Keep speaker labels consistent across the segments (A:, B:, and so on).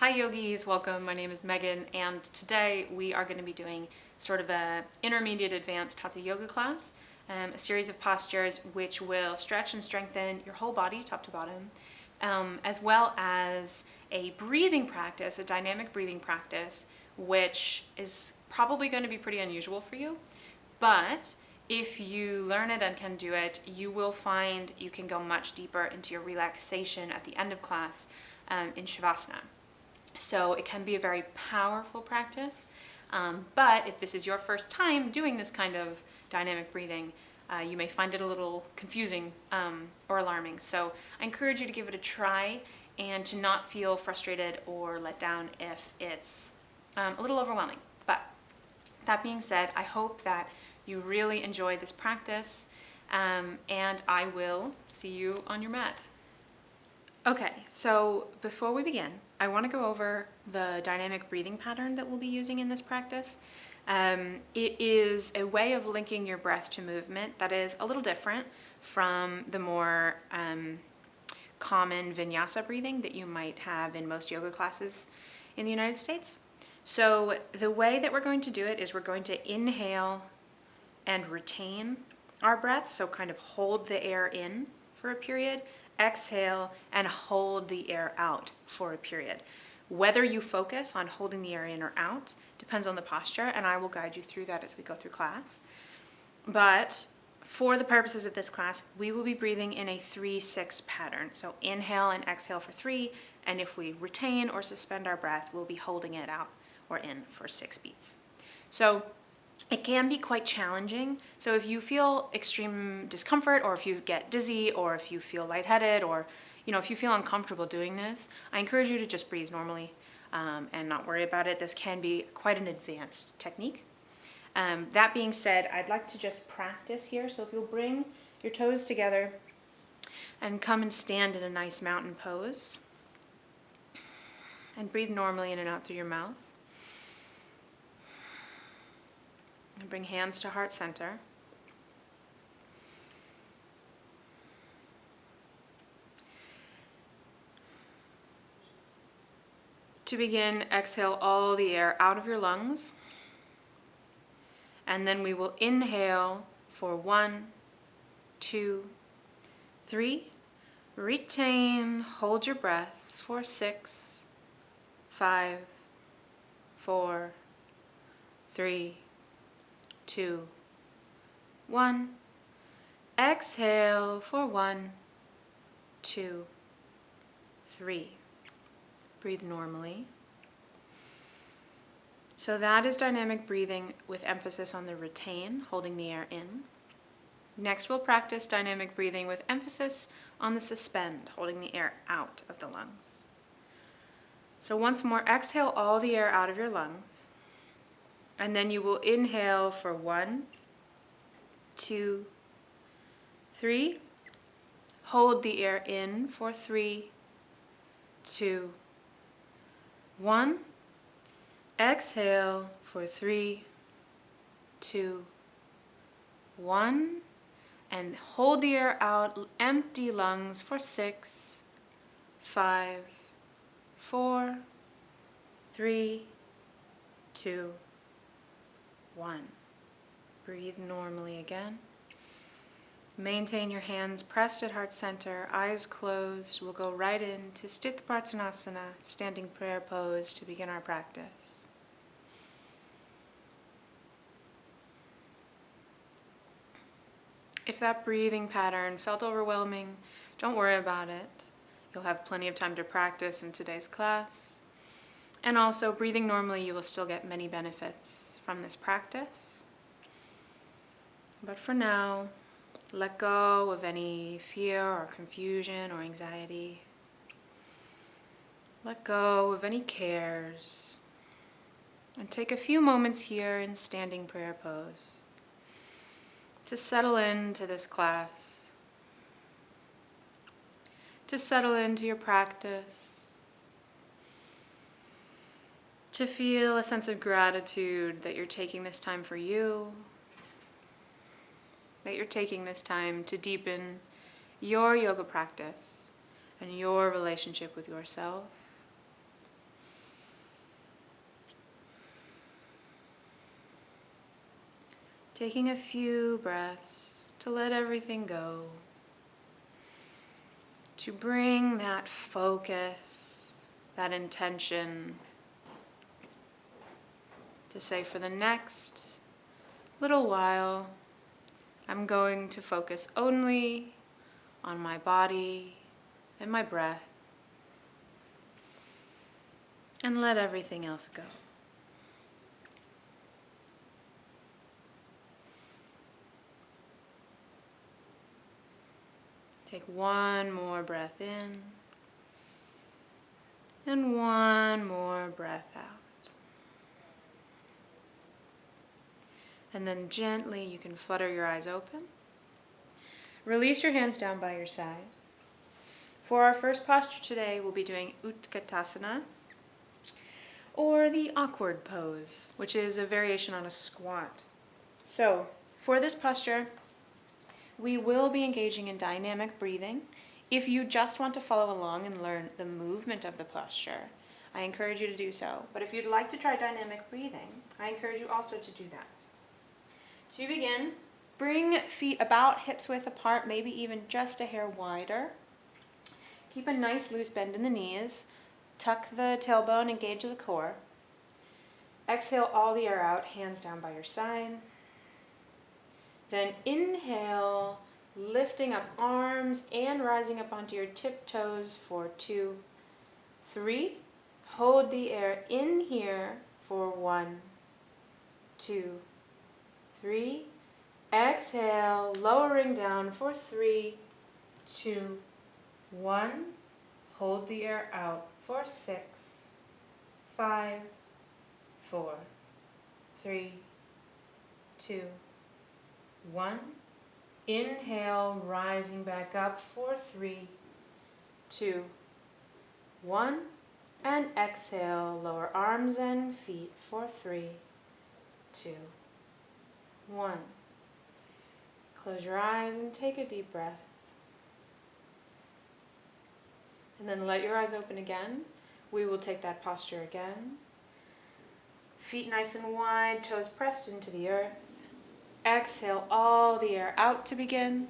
A: Hi yogis, welcome. My name is Megan and today we are going to be doing sort of a intermediate advanced Hatha yoga class, a series of postures which will stretch and strengthen your whole body top to bottom, as well as a breathing practice, a dynamic breathing practice, which is probably going to be pretty unusual for you, but if you learn it and can do it, you will find you can go much deeper into your relaxation at the end of class in Shavasana. So it can be a very powerful practice, but if this is your first time doing this kind of dynamic breathing, you may find it a little confusing or alarming. So I encourage you to give it a try and to not feel frustrated or let down if it's a little overwhelming. But that being said, I hope that you really enjoy this practice, and I will see you on your mat. Okay, so before we begin, I want to go over the dynamic breathing pattern that we'll be using in this practice. It is a way of linking your breath to movement that is a little different from the more common vinyasa breathing that you might have in most yoga classes in the United States. So the way that we're going to do it is we're going to inhale and retain our breath, so kind of hold the air in for a period, exhale and hold the air out for a period. Whether you focus on holding the air in or out depends on the posture, and I will guide you through that as we go through class. But for the purposes of this class, we will be breathing in a 3-6 pattern. So inhale and exhale for 3, and if we retain or suspend our breath, we'll be holding it out or in for 6 beats. So it can be quite challenging. So if you feel extreme discomfort, or if you get dizzy, or if you feel lightheaded, or if you feel uncomfortable doing this, I encourage you to just breathe normally and not worry about it. This can be quite an advanced technique. That being said, I'd like to just practice here. So if you'll bring your toes together and come and stand in a nice mountain pose, and breathe normally in and out through your mouth. And bring hands to heart center. To begin, exhale all the air out of your lungs. And then we will inhale for 1, 2, 3. Retain, hold your breath for 6, 5, 4, 3, 2, 1. Exhale for 1, 2, 3. Breathe normally. So that is dynamic breathing with emphasis on the retain, holding the air in. Next, we'll practice dynamic breathing with emphasis on the suspend, holding the air out of the lungs. So once more, exhale all the air out of your lungs. And then you will inhale for 1, 2, 3. Hold the air in for 3, 2, 1. Exhale for 3, 2, 1. And hold the air out, empty lungs for 6, 5, 4, 3, 2, 1. Breathe normally again. Maintain your hands pressed at heart center, eyes closed. We'll go right into Utkatasana, standing prayer pose, to begin our practice. If that breathing pattern felt overwhelming, don't worry about it. You'll have plenty of time to practice in today's class. And also, breathing normally, you will still get many benefits from this practice. But for now, let go of any fear or confusion or anxiety. Let go of any cares. And take a few moments here in standing prayer pose to settle into this class, to settle into your practice, to feel a sense of gratitude that you're taking this time for you, that you're taking this time to deepen your yoga practice and your relationship with yourself. Taking a few breaths to let everything go, to bring that focus, that intention, to say for the next little while, I'm going to focus only on my body and my breath, and let everything else go. Take one more breath in and one more breath out. And then gently you can flutter your eyes open. Release your hands down by your side. For our first posture today, we'll be doing Utkatasana, or the awkward pose, which is a variation on a squat. So, for this posture, we will be engaging in dynamic breathing. If you just want to follow along and learn the movement of the posture, I encourage you to do so. But if you'd like to try dynamic breathing, I encourage you also to do that. To begin, bring feet about hips width apart, maybe even just a hair wider. Keep a nice loose bend in the knees. Tuck the tailbone, engage the core. Exhale all the air out, hands down by your side. Then inhale, lifting up arms and rising up onto your tiptoes for 2, 3. Hold the air in here for 1, 2, 3. Exhale, lowering down for 3, 2, 1. Hold the air out for 6, 5, 4, 3, 2, 1. Inhale, rising back up for 3, 2, 1. And exhale, lower arms and feet for 3, 2, 1. Close your eyes and take a deep breath. And then let your eyes open again. We will take that posture again. Feet nice and wide, toes pressed into the earth. Exhale all the air out to begin.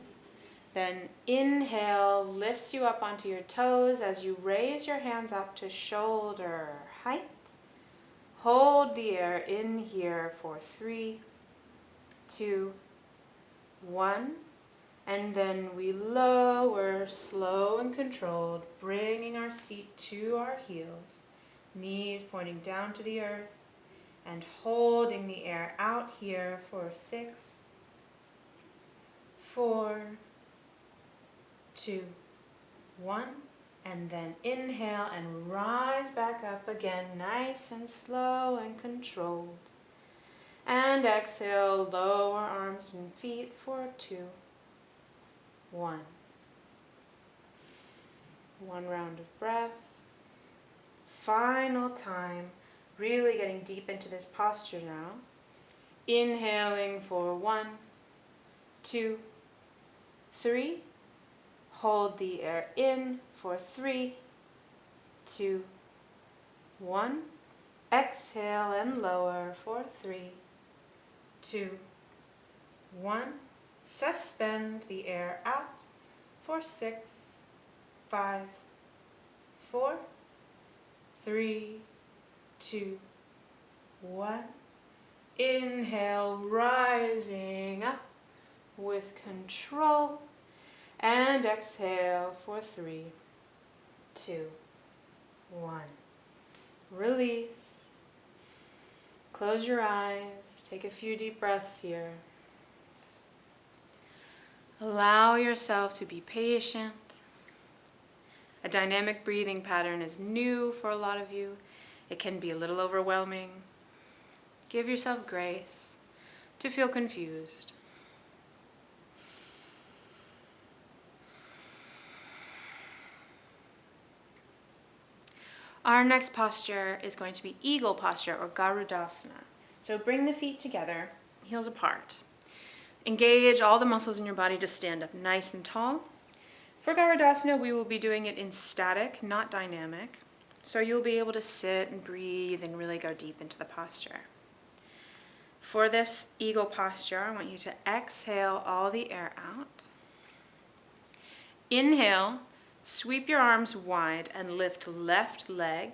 A: Then inhale, lifts you up onto your toes as you raise your hands up to shoulder height. Hold the air in here for 3, 2, 1. And then we lower, slow and controlled, bringing our seat to our heels, knees pointing down to the earth, and holding the air out here for 6, 4, 2, 1. And then inhale and rise back up again, nice and slow and controlled. And exhale, lower arms and feet for 2, 1. One round of breath. Final time, really getting deep into this posture now. Inhaling for 1, 2, 3. Hold the air in for 3, 2, 1. Exhale and lower for 3, 2, 1. Suspend the air out for 6, 5, 4, 3, 2, 1. Inhale, rising up with control. And exhale for 3, 2, 1. Release. Close your eyes. Take a few deep breaths here. Allow yourself to be patient. A dynamic breathing pattern is new for a lot of you. It can be a little overwhelming. Give yourself grace to feel confused. Our next posture is going to be eagle posture or Garudasana. So bring the feet together, heels apart. Engage all the muscles in your body to stand up nice and tall. For Garudasana, we will be doing it in static, not dynamic. So you'll be able to sit and breathe and really go deep into the posture. For this eagle posture, I want you to exhale all the air out. Inhale, sweep your arms wide and lift left leg.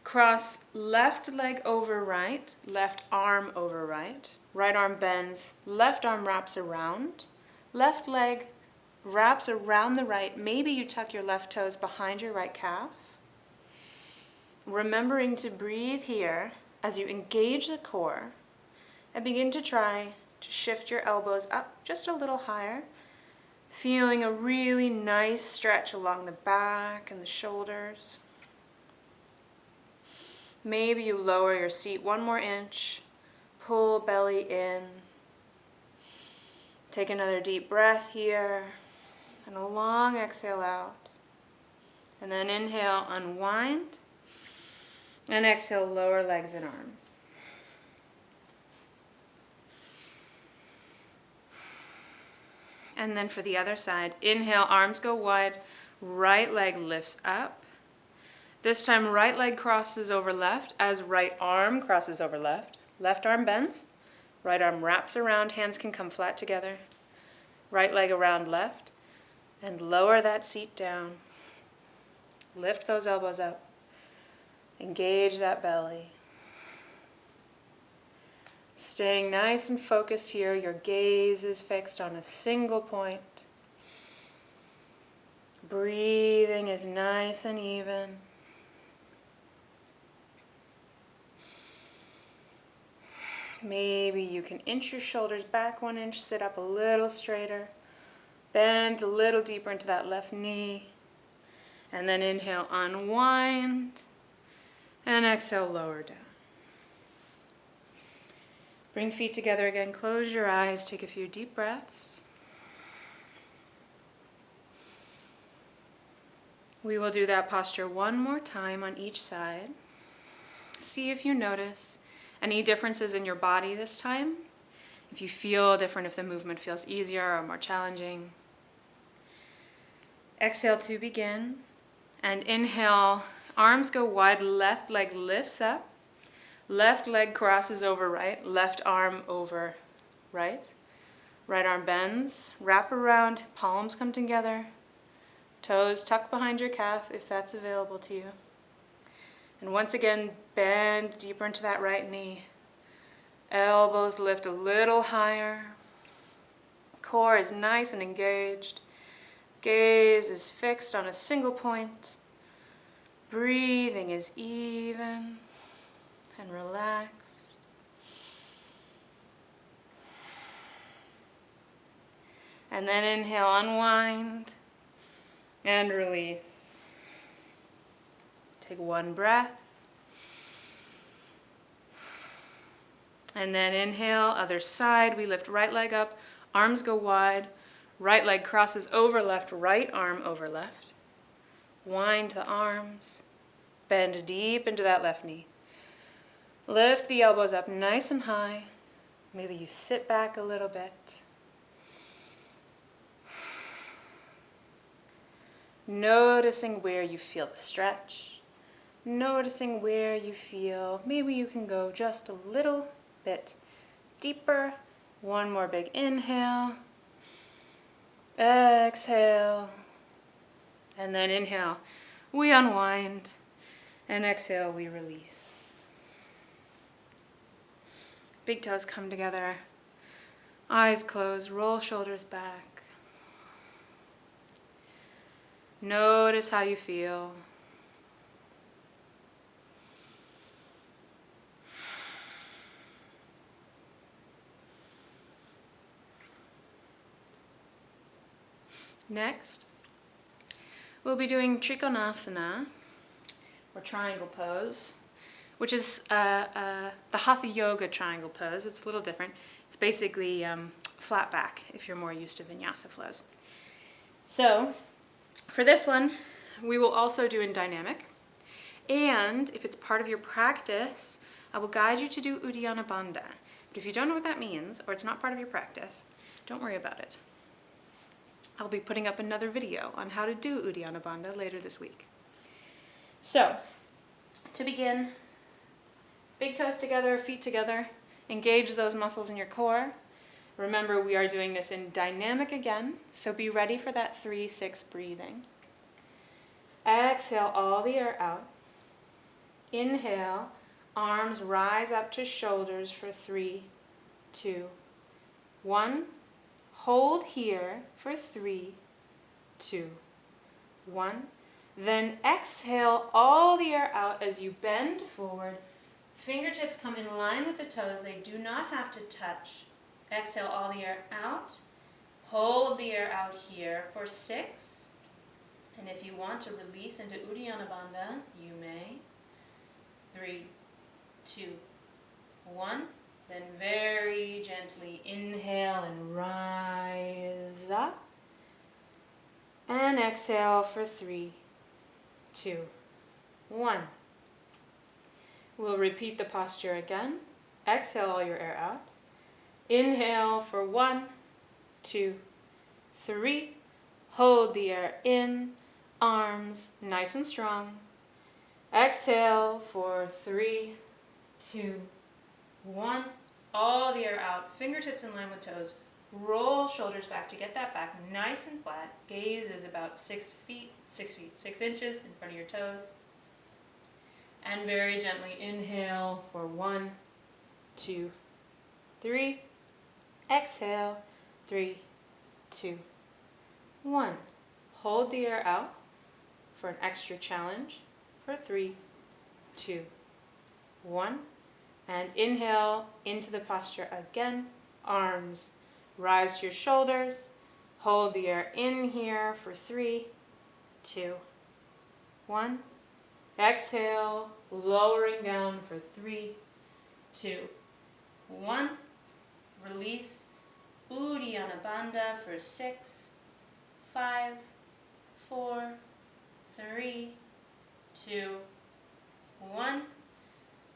A: Cross left leg over right, left arm over right. Right arm bends, left arm wraps around. Left leg wraps around the right. Maybe you tuck your left toes behind your right calf. Remembering to breathe here as you engage the core and begin to try to shift your elbows up just a little higher, feeling a really nice stretch along the back and the shoulders. Maybe you lower your seat 1 more inch, pull belly in. Take another deep breath here, and a long exhale out. And then inhale, unwind, and exhale, lower legs and arms. And then for the other side, inhale, arms go wide, right leg lifts up. This time, right leg crosses over left as right arm crosses over left. Left arm bends, right arm wraps around, hands can come flat together. Right leg around left, and lower that seat down. Lift those elbows up. Engage that belly. Staying nice and focused here, your gaze is fixed on a single point. Breathing is nice and even. Maybe you can inch your shoulders back 1 inch, sit up a little straighter, bend a little deeper into that left knee, and then inhale, unwind, and exhale, lower down. Bring feet together again, close your eyes, take a few deep breaths. We will do that posture 1 more time on each side. See if you notice any differences in your body this time. If you feel different, if the movement feels easier or more challenging. Exhale to begin. And inhale, arms go wide, left leg lifts up. Left leg crosses over right, left arm over right. Right arm bends, wrap around, palms come together. Toes tuck behind your calf if that's available to you. And once again, bend deeper into that right knee. Elbows lift a little higher. Core is nice and engaged. Gaze is fixed on a single point. Breathing is even and relaxed. And then inhale, unwind and release. Take 1 breath. And then inhale, other side. We lift right leg up, arms go wide. Right leg crosses over left, right arm over left. Wind the arms. Bend deep into that left knee. Lift the elbows up nice and high. Maybe you sit back a little bit. Noticing where you feel the stretch. Noticing where you feel, maybe you can go just a little bit deeper. 1 more big inhale. Exhale. And then inhale. We unwind. And exhale, we release. Big toes come together. Eyes closed, roll shoulders back. Notice how you feel. Next, we'll be doing Utkatasana, or triangle pose, which is the Hatha yoga triangle pose. It's a little different. It's basically flat back if you're more used to vinyasa flows. So for this one, we will also do in dynamic. And if it's part of your practice, I will guide you to do Uddiyana Bandha. But if you don't know what that means, or it's not part of your practice, don't worry about it. I'll be putting up another video on how to do Uddiyana Bandha later this week. So, to begin, big toes together, feet together. Engage those muscles in your core. Remember, we are doing this in dynamic again, so be ready for that 3-6 breathing. Exhale all the air out. Inhale, arms rise up to shoulders for 3, 2, 1. Hold here for 3, 2, 1. Then exhale all the air out as you bend forward. Fingertips come in line with the toes. They do not have to touch. Exhale all the air out. Hold the air out here for 6. And if you want to release into Uddiyana Bandha, you may. 3, 2, 1. Then very gently inhale and rise up. And exhale for 3, 2, 1. We'll repeat the posture again. Exhale all your air out. Inhale for 1, 2, 3. Hold the air in. Arms nice and strong. Exhale for 3, 2, 1. All the air out. Fingertips in line with toes. Roll shoulders back to get that back nice and flat. Gaze is about 6 inches in front of your toes. And very gently inhale for 1, 2, 3. Exhale, 3, 2, 1. Hold the air out for an extra challenge for 3, 2, 1. And inhale into the posture again. Arms rise to your shoulders. Hold the air in here for 3, 2, 1. Exhale, lowering down for 3, 2, 1. Release. Uddiyana Bandha for 6, 5, 4, 3, 2, 1.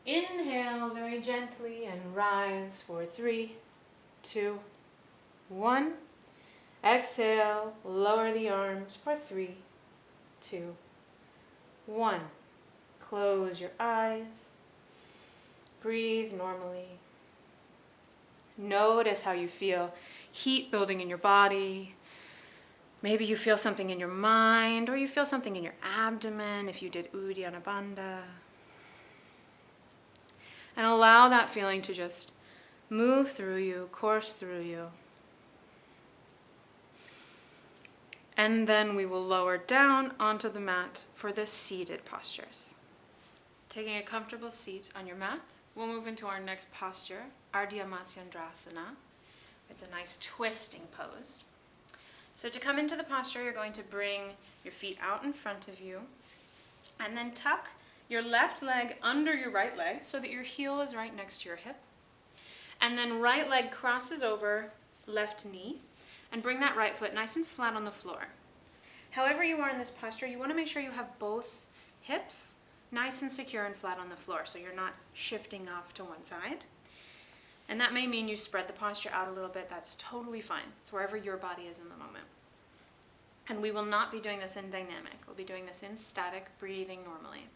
A: Inhale very gently and rise for 3, 2, 1. Exhale, lower the arms for 3, 2, 1. Close your eyes. Breathe normally. Notice how you feel heat building in your body. Maybe you feel something in your mind, or you feel something in your abdomen if you did Uddiyana Bandha. And allow that feeling to just move through you, course through you. And then we will lower down onto the mat for the seated postures. Taking a comfortable seat on your mat, we'll move into our next posture, Ardha Matsyendrasana. It's a nice twisting pose. So to come into the posture, you're going to bring your feet out in front of you, and then tuck your left leg under your right leg so that your heel is right next to your hip. And then right leg crosses over left knee, and bring that right foot nice and flat on the floor. However you are in this posture, you want to make sure you have both hips nice and secure and flat on the floor, so you're not shifting off to one side. And that may mean you spread the posture out a little bit. That's totally fine. It's wherever your body is in the moment. And we will not be doing this in dynamic. We'll be doing this in static, breathing normally.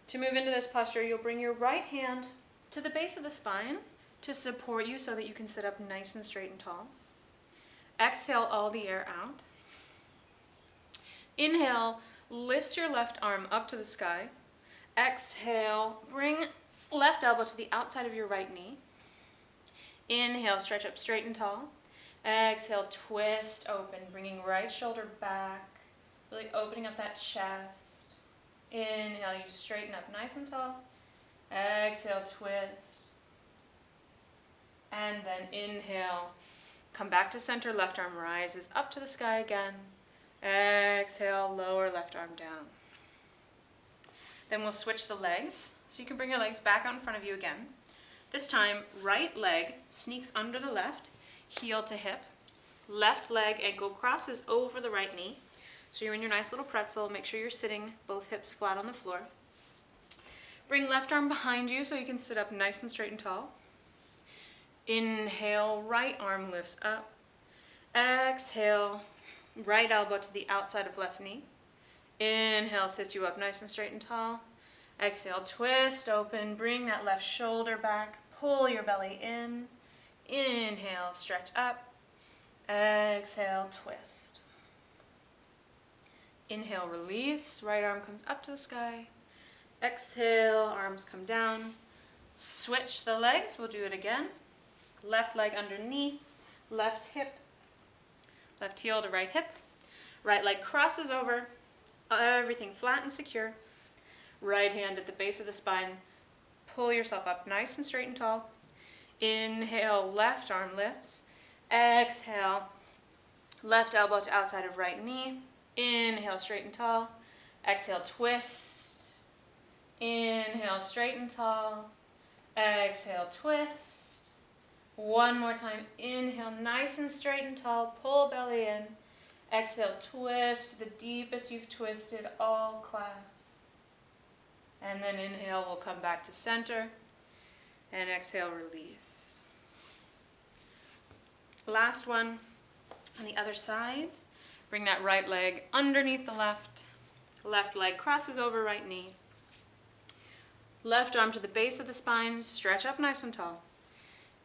A: To move into this posture, you'll bring your right hand to the base of the spine to support you so that you can sit up nice and straight and tall. Exhale all the air out. Inhale, lifts your left arm up to the sky. Exhale, bring left elbow to the outside of your right knee. Inhale, stretch up straight and tall. Exhale, twist open, bringing right shoulder back, really opening up that chest. Inhale, you straighten up nice and tall. Exhale, twist. And then inhale, come back to center, left arm rises up to the sky again. Exhale, lower left arm down. Then we'll switch the legs. So you can bring your legs back out in front of you again. This time, right leg sneaks under the left, heel to hip. Left leg ankle crosses over the right knee. So you're in your nice little pretzel. Make sure you're sitting both hips flat on the floor. Bring left arm behind you so you can sit up nice and straight and tall. Inhale, right arm lifts up. Exhale, right elbow to the outside of left knee. Inhale, sits you up nice and straight and tall. Exhale, twist open, bring that left shoulder back, pull your belly in. Inhale, stretch up. Exhale, twist. Inhale, release. Right arm comes up to the sky. Exhale, arms come down. Switch the legs. We'll do it again. Left leg underneath. Left hip. Left heel to right hip. Right leg crosses over. Everything flat and secure. Right hand at the base of the spine. Pull yourself up nice and straight and tall. Inhale, left arm lifts. Exhale, left elbow to outside of right knee. Inhale, straight and tall. Exhale, twist. Inhale, straight and tall. Exhale, twist. One more time. Inhale, nice and straight and tall. Pull belly in. Exhale, twist, the deepest you've twisted all class. And then inhale, we'll come back to center. And exhale, release. Last one on the other side. Bring that right leg underneath the left. Left leg crosses over right knee. Left arm to the base of the spine. Stretch up nice and tall.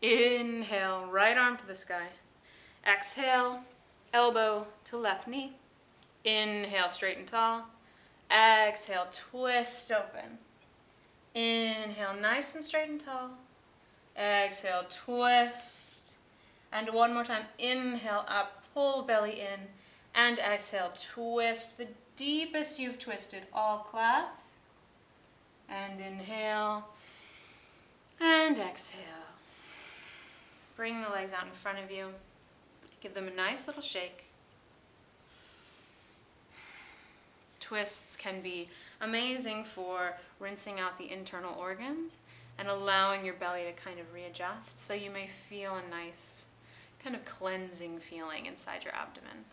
A: Inhale, right arm to the sky. Exhale, elbow to left knee. Inhale, straight and tall. Exhale, twist open. Inhale, nice and straight and tall. Exhale, twist. And one more time. Inhale, up, pull belly in. And exhale, twist. The deepest you've twisted all class. And inhale. And exhale. Bring the legs out in front of you. Give them a nice little shake. Twists can be amazing for rinsing out the internal organs and allowing your belly to kind of readjust, so you may feel a nice kind of cleansing feeling inside your abdomen.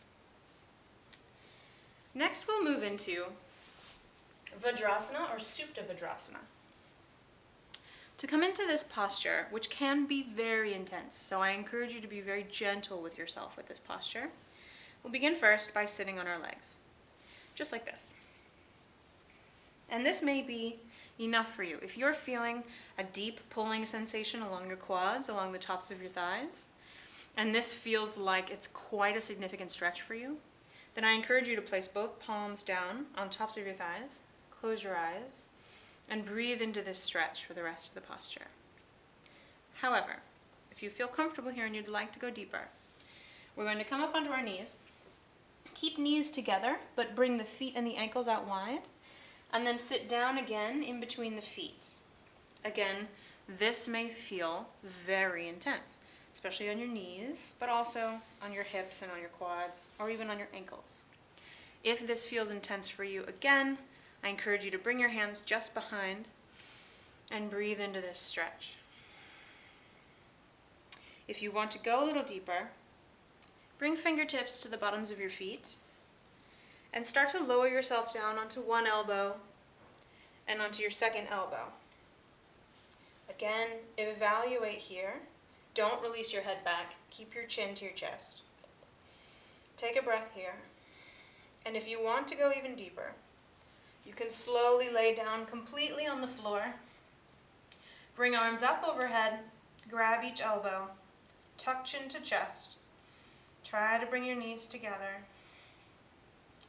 A: Next, we'll move into Vajrasana or Supta Vajrasana. To come into this posture, which can be very intense, so I encourage you to be very gentle with yourself with this posture, we'll begin first by sitting on our legs, just like this. And this may be enough for you. If you're feeling a deep pulling sensation along your quads, along the tops of your thighs, and this feels like it's quite a significant stretch for you, then I encourage you to place both palms down on tops of your thighs, close your eyes, and breathe into this stretch for the rest of the posture. However, if you feel comfortable here and you'd like to go deeper, we're going to come up onto our knees. Keep knees together, but bring the feet and the ankles out wide, and then sit down again in between the feet. Again, this may feel very intense, especially on your knees, but also on your hips and on your quads, or even on your ankles. If this feels intense for you, again, I encourage you to bring your hands just behind and breathe into this stretch. If you want to go a little deeper, bring fingertips to the bottoms of your feet and start to lower yourself down onto one elbow and onto your second elbow. Again, evaluate here. Don't release your head back. Keep your chin to your chest. Take a breath here. And if you want to go even deeper, you can slowly lay down completely on the floor. Bring arms up overhead. Grab each elbow. Tuck chin to chest. Try to bring your knees together.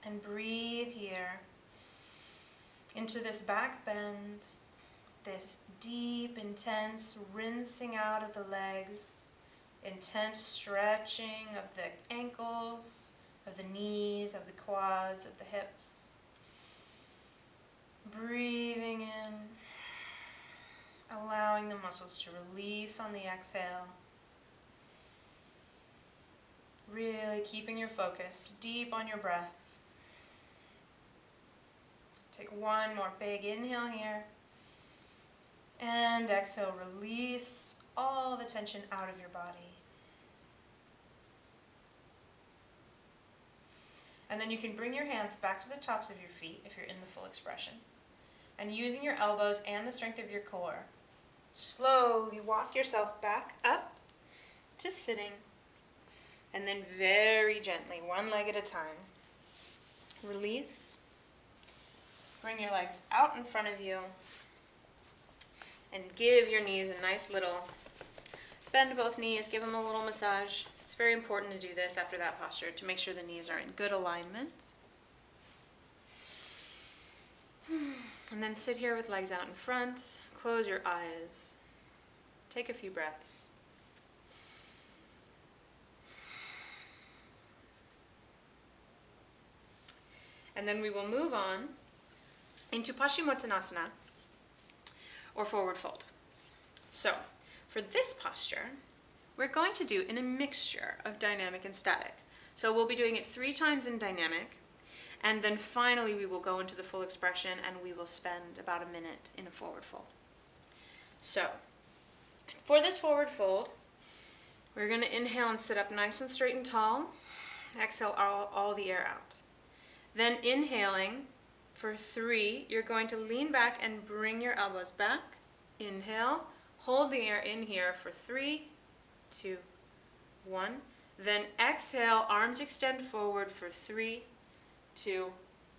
A: And breathe here into this back bend, this deep, intense rinsing out of the legs, intense stretching of the ankles, of the knees, of the quads, of the hips. Breathing in, allowing the muscles to release on the exhale. Really keeping your focus deep on your breath. Take one more big inhale here. And exhale, release all the tension out of your body. And then you can bring your hands back to the tops of your feet if you're in the full expression. And using your elbows and the strength of your core, slowly walk yourself back up to sitting. And then very gently, one leg at a time, release. Bring your legs out in front of you. and give your knees a nice little bend both knees, give them a little massage. It's very important to do this after that posture to make sure the knees are in good alignment. And then sit here with legs out in front. Close your eyes. Take a few breaths. And then we will move on into Paschimottanasana, or forward fold. So, for this posture, we're going to do in a mixture of dynamic and static. So we'll be doing it 3 times in dynamic, and then finally we will go into the full expression and we will spend about a minute in a forward fold. So, for this forward fold, we're going to inhale and sit up nice and straight and tall. Exhale all the air out. Then inhaling for 3, you're going to lean back and bring your elbows back. Inhale, hold the air in here for 3, 2, 1. Then exhale, arms extend forward for 3, 2,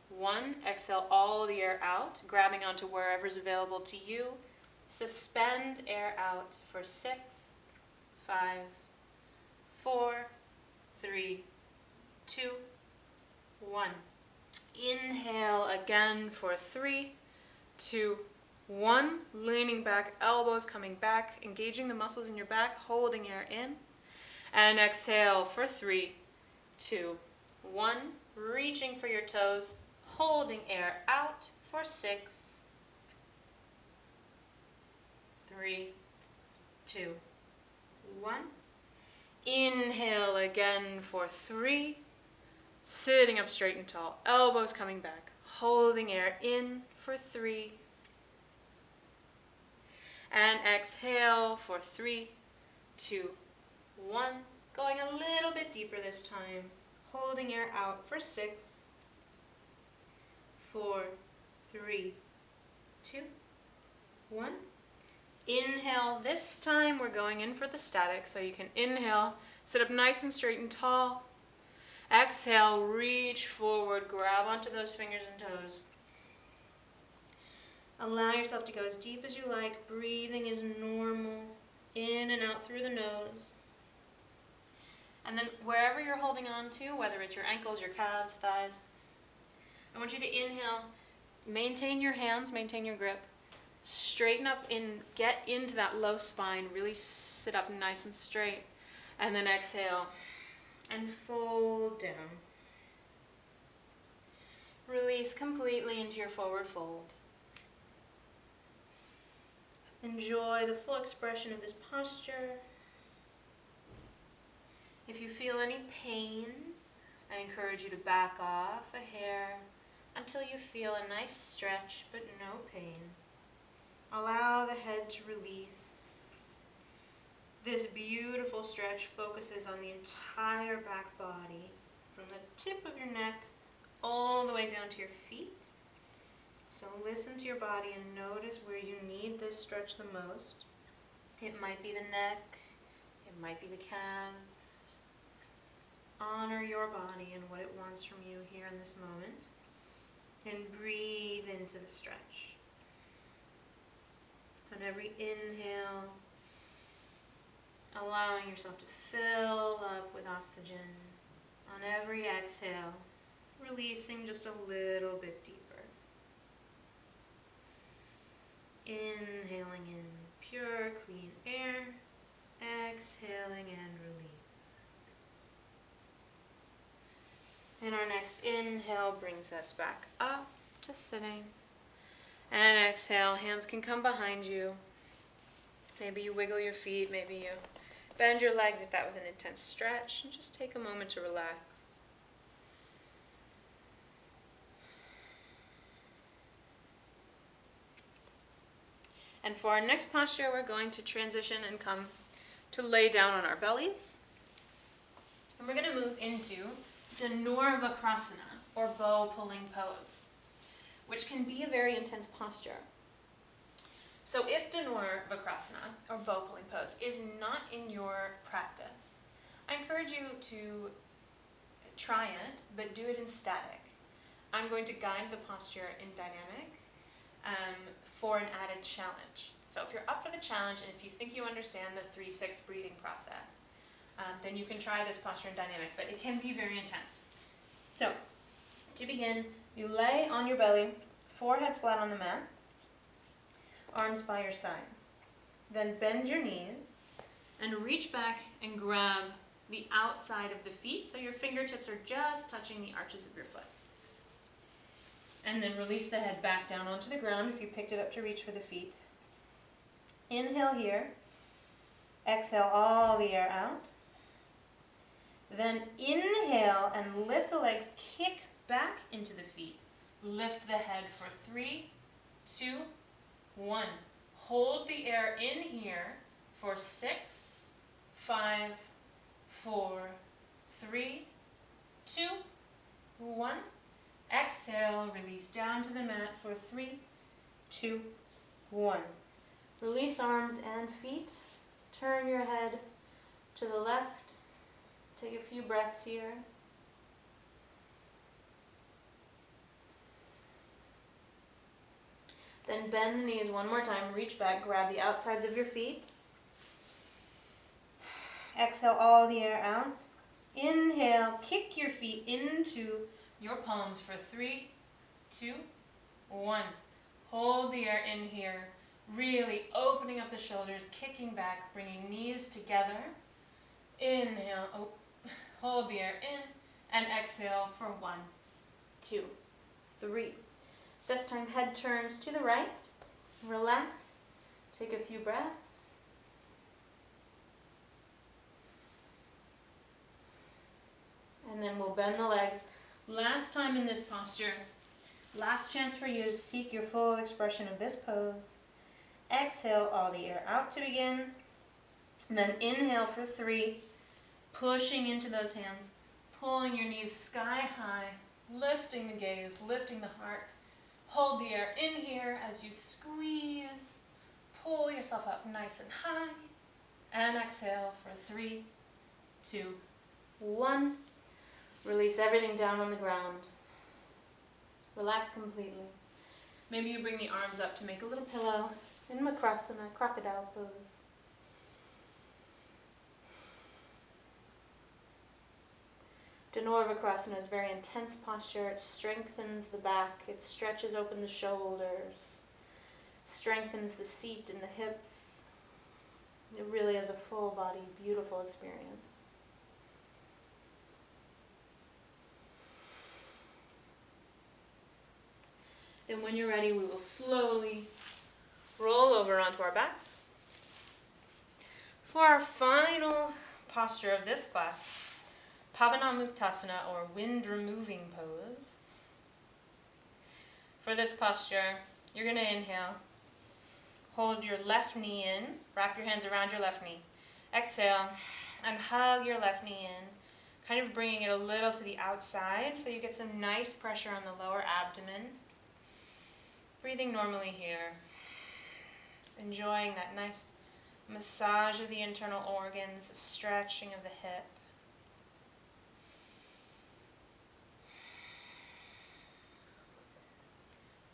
A: 1. Exhale all the air out, grabbing onto wherever's available to you. Suspend air out for 6, 5, 4, 3, 2, 1. Inhale again for 3, 2, 1. Leaning back, elbows coming back, engaging the muscles in your back, holding air in. And exhale for 3, 2, 1. Reaching for your toes, holding air out for 6, 3, 2, 1. Inhale again for 3. Sitting up straight and tall, elbows coming back, holding air in for 3. And exhale for 3, 2, 1. Going a little bit deeper this time, holding air out for 6, 4, 3, 2, 1. Inhale, this time we're going in for the static, so you can inhale, sit up nice and straight and tall. Exhale, reach forward, grab onto those fingers and toes. Allow yourself to go as deep as you like. Breathing is normal, in and out through the nose. And then wherever you're holding on to, whether it's your ankles, your calves, thighs, I want you to inhale, maintain your hands, maintain your grip, straighten up, get into that low spine, really sit up nice and straight, and then exhale and fold down. Release completely into your forward fold. Enjoy the full expression of this posture. If you feel any pain, I encourage you to back off a hair until you feel a nice stretch but no pain. Allow the head to release. This beautiful stretch focuses on the entire back body, from the tip of your neck all the way down to your feet. So listen to your body and notice where you need this stretch the most. It might be the neck, it might be the calves. Honor your body and what it wants from you here in this moment, and breathe into the stretch. On every inhale, allowing yourself to fill up with oxygen. On every exhale, releasing just a little bit deeper. Inhaling in pure, clean air. Exhaling and release. And our next inhale brings us back up to sitting. And exhale, hands can come behind you. Maybe you wiggle your feet, maybe you bend your legs if that was an intense stretch, and just take a moment to relax. And for our next posture, we're going to transition and come to lay down on our bellies. And we're going to move into Utkatasana, or bow pulling pose, which can be a very intense posture. So if Utkatasana, or bow pulling pose, is not in your practice, I encourage you to try it, but do it in static. I'm going to guide the posture in dynamic. for an added challenge. So if you're up for the challenge and if you think you understand the 3-6 breathing process, then you can try this posture and dynamic, but it can be very intense. So to begin, you lay on your belly, forehead flat on the mat, arms by your sides. Then bend your knees and reach back and grab the outside of the feet so your fingertips are just touching the arches of your foot. And then release the head back down onto the ground if you picked it up to reach for the feet. Inhale here. Exhale all the air out. Then inhale and lift the legs, kick back into the feet. Lift the head for 3, 2, 1. Hold the air in here for 6, 5, 4, 3, 2, 1. Exhale, release down to the mat for 3, 2, 1. Release arms and feet. Turn your head to the left. Take a few breaths here. Then bend the knees one more time. Reach back, grab the outsides of your feet. Exhale all the air out. Inhale, kick your feet into your palms for 3, 2, 1. Hold the air in here, really opening up the shoulders, kicking back, bringing knees together. Inhale, hold the air in, and exhale for 1, 2, 3. This time head turns to the right. Relax. Take a few breaths. And then we'll bend the legs. Last time in this posture. Last chance for you to seek your full expression of this pose. Exhale all the air out to begin. And then inhale for 3. Pushing into those hands. Pulling your knees sky high. Lifting the gaze, lifting the heart. Hold the air in here as you squeeze. Pull yourself up nice and high. And exhale for 3, 2, 1. Release everything down on the ground. Relax completely. Maybe you bring the arms up to make a little pillow in Utkatasana, crocodile pose. Dhanurvakrasana is a very intense posture. It strengthens the back. It stretches open the shoulders. Strengthens the seat and the hips. It really is a full body, beautiful experience. Then when you're ready, we will slowly roll over onto our backs. For our final posture of this class, Utkatasana or wind removing pose. For this posture, you're going to inhale. Hold your left knee in. Wrap your hands around your left knee. Exhale and hug your left knee in, kind of bringing it a little to the outside so you get some nice pressure on the lower abdomen. Breathing normally here. Enjoying that nice massage of the internal organs, stretching of the hip.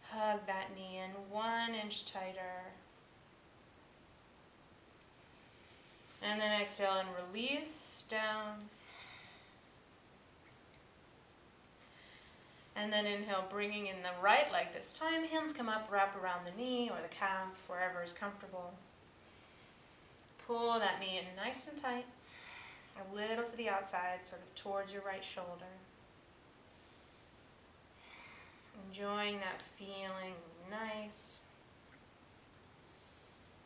A: Hug that knee in 1 inch tighter. And then exhale and release down. And then inhale, bringing in the right leg this time. Hands come up, wrap around the knee or the calf, wherever is comfortable. Pull that knee in nice and tight. A little to the outside, sort of towards your right shoulder. Enjoying that feeling, nice.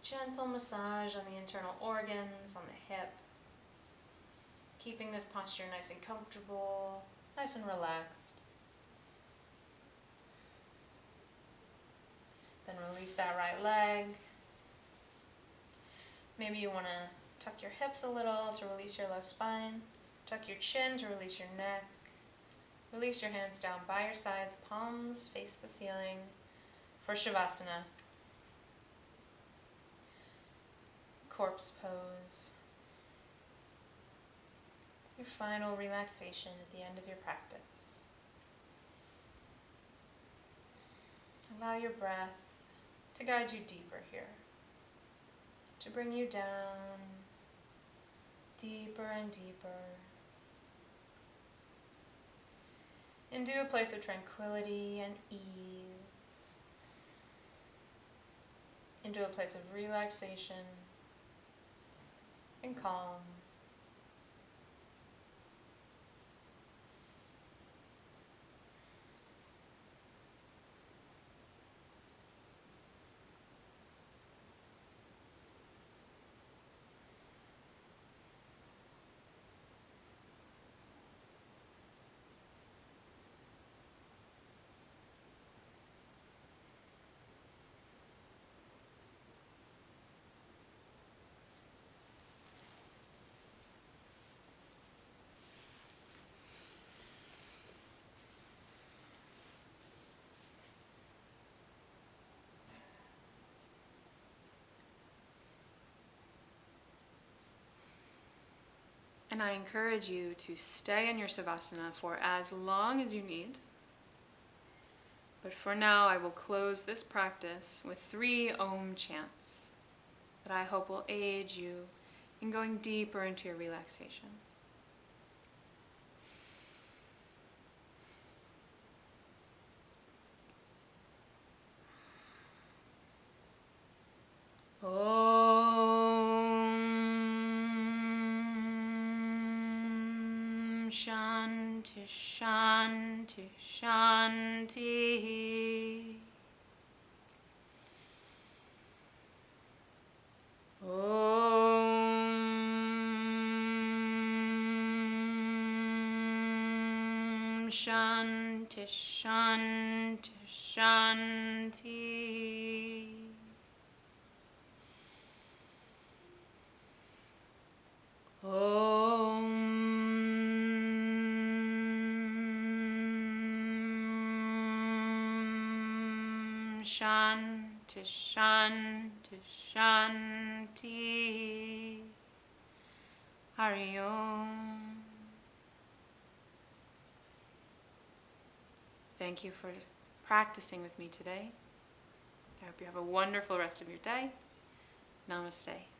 A: Gentle massage on the internal organs, on the hip. Keeping this posture nice and comfortable, nice and relaxed. Then release that right leg. Maybe you want to tuck your hips a little to release your left spine. Tuck your chin to release your neck. Release your hands down by your sides, palms face the ceiling for Shavasana. Corpse pose. Your final relaxation at the end of your practice. Allow your breath to guide you deeper here, to bring you down deeper and deeper into a place of tranquility and ease, into a place of relaxation and calm. And I encourage you to stay in your Savasana for as long as you need. But for now, I will close this practice with 3 Om chants that I hope will aid you in going deeper into your relaxation. Om Shanti Shanti Shanti. Om Shanti Shanti Shanti. Om Shanti Shanti Shanti. Hari Om. Thank you for practicing with me today. I hope you have a wonderful rest of your day. Namaste.